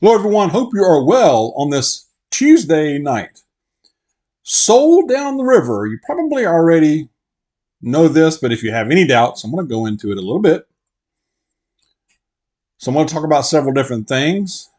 Hello, everyone. Hope you are well on this Tuesday night. Soul down the river. You probably already know this, but if you have any doubts, I'm going to go into it a little bit. So I'm going to talk about several different things.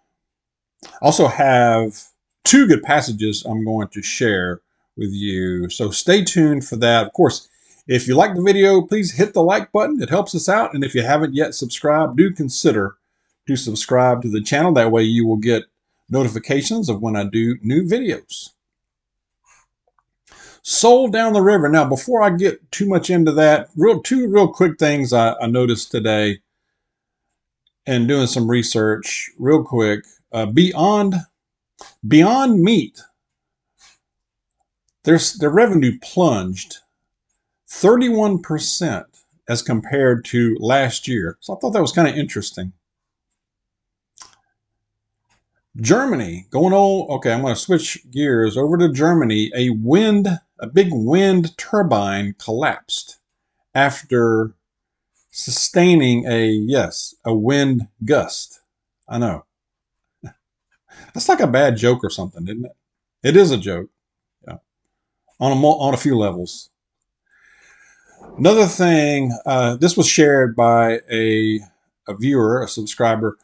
I also have two good passages I'm going to share with you. So stay tuned for that. Of course, if you like the video, please hit the like button. It helps us out. And if you haven't yet subscribed, do consider to subscribe to the channel. That way you will get notifications of when I do new videos. Soul down the river. Now, before I get too much into that, two real quick things I noticed today and doing some research real quick. Beyond Meat, their revenue plunged 31% as compared to last year. So I thought that was kind of interesting. Germany, going on. Okay, I'm going to switch gears over to Germany. A big wind turbine collapsed after sustaining a wind gust. I know. That's like a bad joke or something, isn't it? It is a joke. Yeah. On a few levels. Another thing, this was shared by a viewer, a subscriber.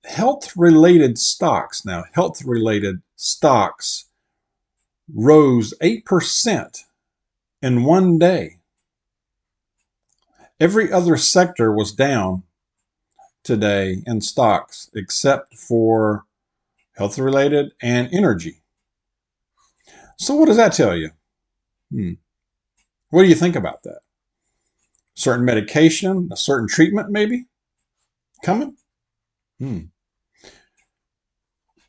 Health-related stocks. Now, health-related stocks rose 8% in one day. Every other sector was down today in stocks except for health-related and energy. So what does that tell you? What do you think about that? Certain medication, a certain treatment maybe coming?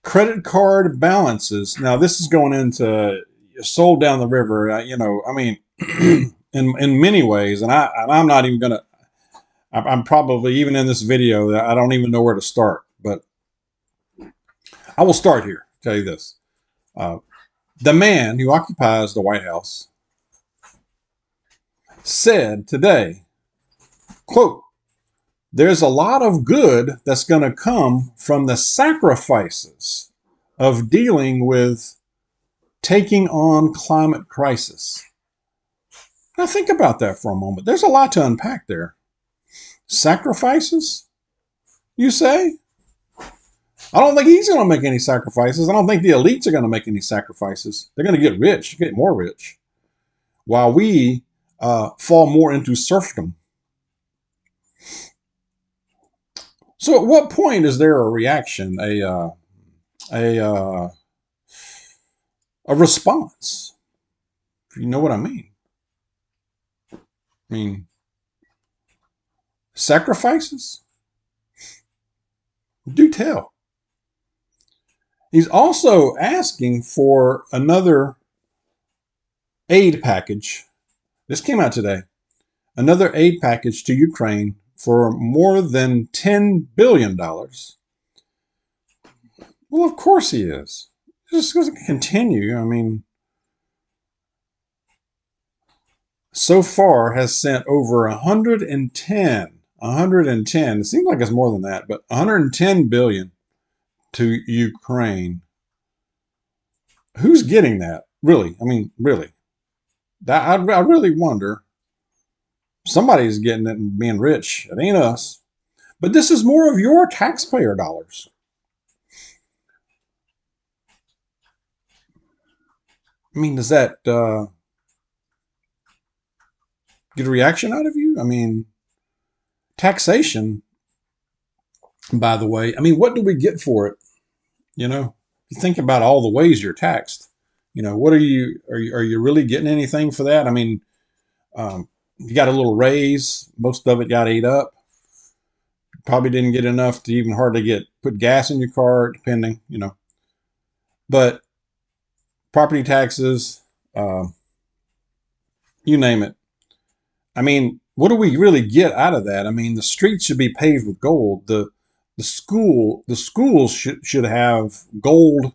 Credit card balances. Now this is going into soul down the river. In many ways, and I'm not even gonna. I'm probably even in this video. I don't even know where to start, but I will start here. Tell you this: the man who occupies the White House said today, quote, "There's a lot of good that's going to come from the sacrifices of dealing with taking on climate crisis." Now think about that for a moment. There's a lot to unpack there. Sacrifices, you say? I don't think he's going to make any sacrifices. I don't think the elites are going to make any sacrifices. They're going to get rich, get more rich, while we fall more into serfdom. So at what point is there a reaction, a response? If you know what I mean. I mean, sacrifices? Do tell. He's also asking for another aid package. This came out today. Another aid package to Ukraine for more than $10 billion. Well, of course he is. This is going to continue. I mean, so far has sent over 110. It seems like it's more than that, but 110 billion to Ukraine. Who's getting that? Really? I mean, really? I really wonder. Somebody's getting it and being rich. It ain't us. But this is more of your taxpayer dollars. I mean, does that get a reaction out of you? I mean, taxation, by the way, I mean, what do we get for it? You know, you think about all the ways you're taxed. You know, what are you really getting anything for that? I mean, you got a little raise. Most of it got ate up. Probably didn't get enough to even hardly put gas in your car, depending, you know. But property taxes, you name it. I mean, what do we really get out of that? I mean, the streets should be paved with gold. The schools should have gold,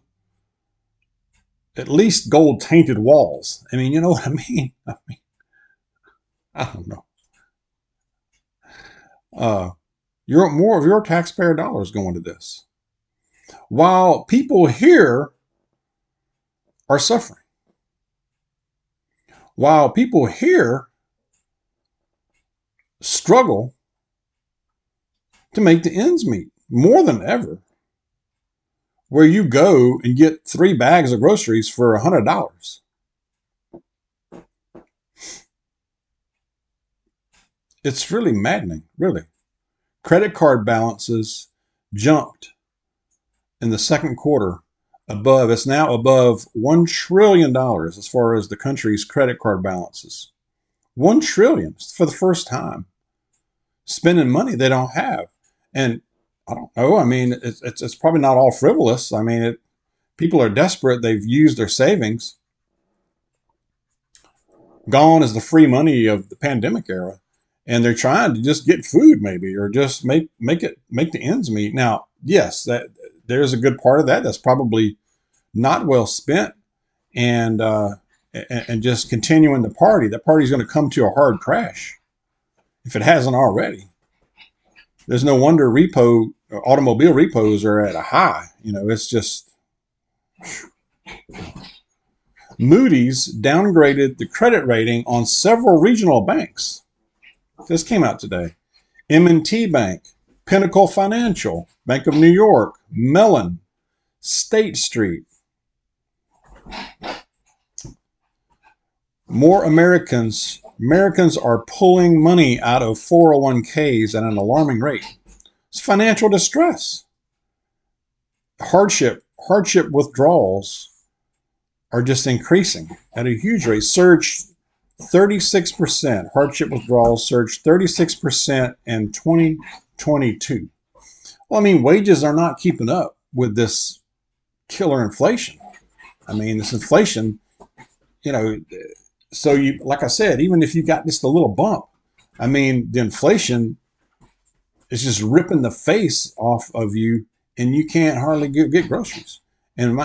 at least gold tainted walls. I mean, you know what I mean? I don't know. More of your taxpayer dollars going to this. while people here are suffering, while people here struggle to make the ends meet more than ever, where you go and get 3 bags of groceries for $100. It's really maddening, really. Credit card balances jumped in the second quarter it's now above $1 trillion as far as the country's credit card balances. $1 trillion for the first time. Spending money they don't have. And I don't know. I mean, it's probably not all frivolous. I mean, people are desperate. They've used their savings. Gone is the free money of the pandemic era. And they're trying to just get food maybe, or just make the ends meet. Now, yes, there's a good part of that that's probably not well spent, and just continuing the party. That party's going to come to a hard crash if it hasn't already. There's no wonder automobile repos are at a high. It's just. Moody's downgraded the credit rating on several regional banks. This came out today. M&T Bank, Pinnacle Financial, Bank of New York, Mellon, State Street. More Americans are pulling money out of 401ks at an alarming rate. It's financial distress. Hardship withdrawals are just increasing at a huge rate. Surged 36%. Hardship withdrawals surged 36% in 2022. Well, I mean, wages are not keeping up with this killer inflation. I mean, this inflation, so like I said, even if you got just a little bump, I mean, the inflation is just ripping the face off of you, and you can't hardly get groceries. And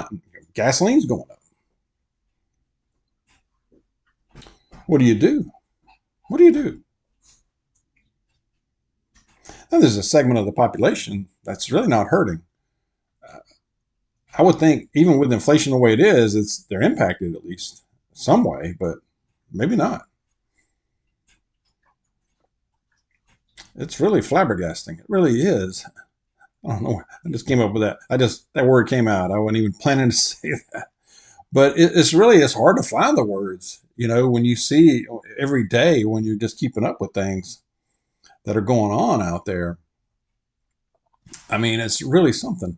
gasoline's going up. What do you do? What do you do? Now, there's a segment of the population that's really not hurting. I would think even with inflation the way it is, they're impacted at least some way, but maybe not. It's really flabbergasting. It really is. I don't know. I just came up with that. That word came out. I wasn't even planning to say that. But it's hard to find the words, when you see every day, when you're just keeping up with things that are going on out there. I mean, it's really something.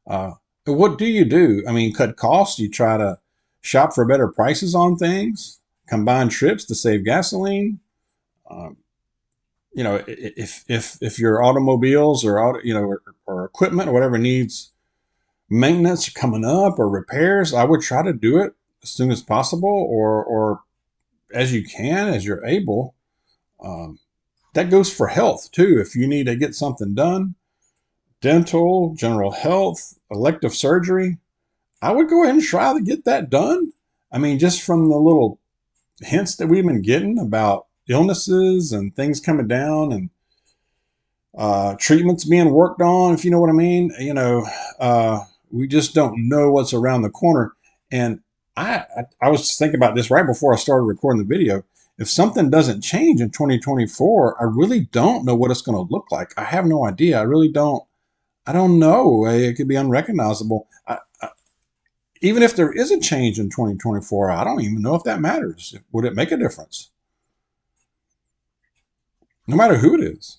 What do you do? I mean, cut costs. You try to shop for better prices on things, combine trips to save gasoline. If your automobiles or equipment or whatever needs maintenance coming up or repairs, I would try to do it as soon as possible, or as you can, as you're able. That goes for health too. If you need to get something done, dental, general health, elective surgery, I would go ahead and try to get that done. I mean, just from the little hints that we've been getting about illnesses and things coming down, and treatments being worked on, if you know what I mean. We just don't know what's around the corner. And I was thinking about this right before I started recording the video. If something doesn't change in 2024, I really don't know what it's going to look like. I have no idea. I really don't. I don't know. It could be unrecognizable. Even if there is a change in 2024, I don't even know if that matters. Would it make a difference? No matter who it is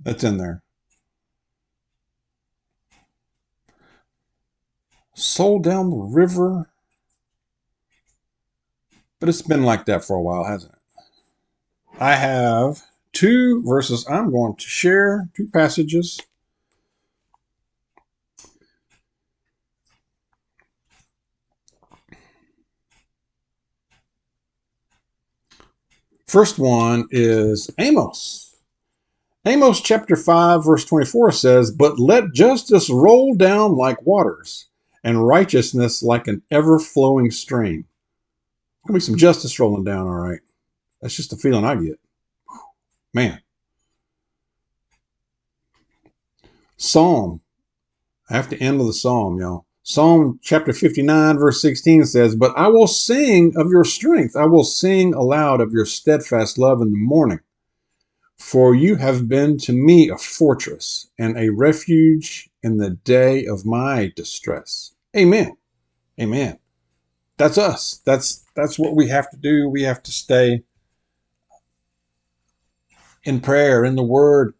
that's in there. Sold down the river. But it's been like that for a while, hasn't it? I have 2 verses I'm going to share, 2 passages. First one is Amos. Amos chapter 5, verse 24 says, "But let justice roll down like waters, and righteousness like an ever-flowing stream." There's going to be some justice rolling down, all right. That's just the feeling I get. Man. Psalm. I have to end with a psalm, y'all. Psalm chapter 59, verse 16 says, "But I will sing of your strength. I will sing aloud of your steadfast love in the morning. For you have been to me a fortress and a refuge in the day of my distress." Amen. Amen. That's us. That's what we have to do. We have to stay in prayer, in the Word,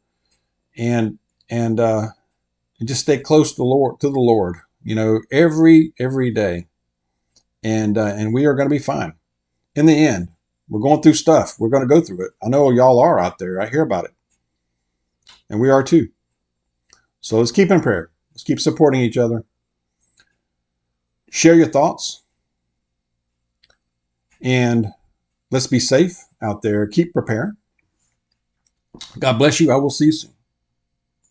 and and uh, and just stay close to the Lord. You know, every day, and we are going to be fine. In the end, we're going through stuff. We're going to go through it. I know y'all are out there. I hear about it, and we are too. So let's keep in prayer. Let's keep supporting each other. Share your thoughts, and let's be safe out there. Keep preparing. God bless you. I will see you soon.